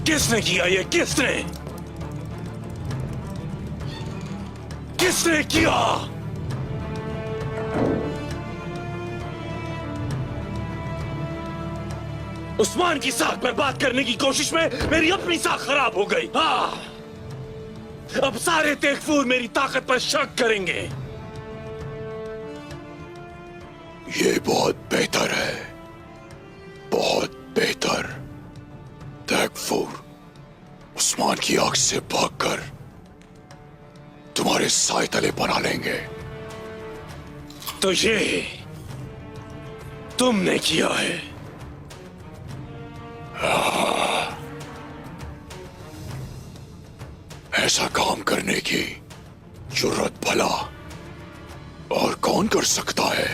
किसने किया ये? किसने किसने किया? उस्मान की साख बर्बाद करने की कोशिश में मेरी अपनी साख खराब हो गई। हाँ, अब सारे तेगफूर मेरी ताकत पर शक करेंगे। ये बहुत बेहतर है, बहुत बेहतर। तेगफूर उस्मान की आंख से भागकर तुम्हारे साए तले बना लेंगे। तो ये तुमने किया है? ऐसा काम करने की जुर्रत भला और कौन कर सकता है?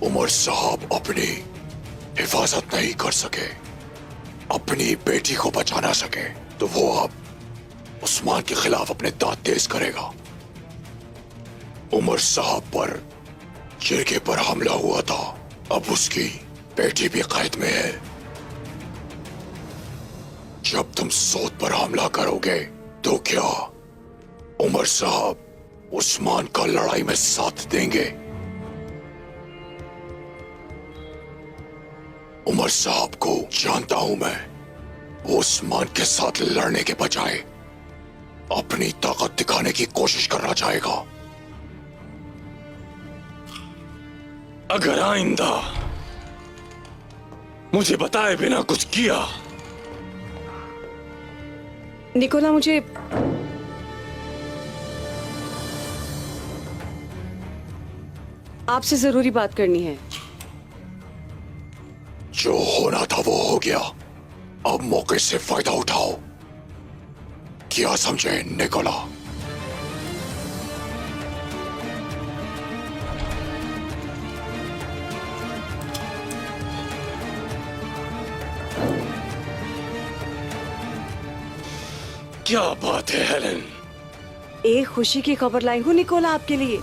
उमर साहब अपनी हिफाजत नहीं कर सके, अपनी बेटी को बचा ना सके, तो वो अब उस्मान के खिलाफ अपने दांत तेज करेगा। उमर साहब पर जिरगे पर हमला हुआ था, अब उसकी बेटी भी कैद में है। जब तुम सौद पर हमला करोगे तो क्या उमर साहब उस्मान का लड़ाई में साथ देंगे? उमर साहब को जानता हूं मैं, वो उस्मान के साथ लड़ने के बजाय अपनी ताकत दिखाने की कोशिश करना चाहेगा। अगर आइंदा मुझे बताए बिना कुछ किया। निकोला, मुझे आपसे जरूरी बात करनी है। जो होना था वो हो गया, अब मौके से फायदा उठाओ। क्या समझे निकोला? क्या बात है हेलेन? एक खुशी की खबर लाई हूँ निकोला आपके लिए।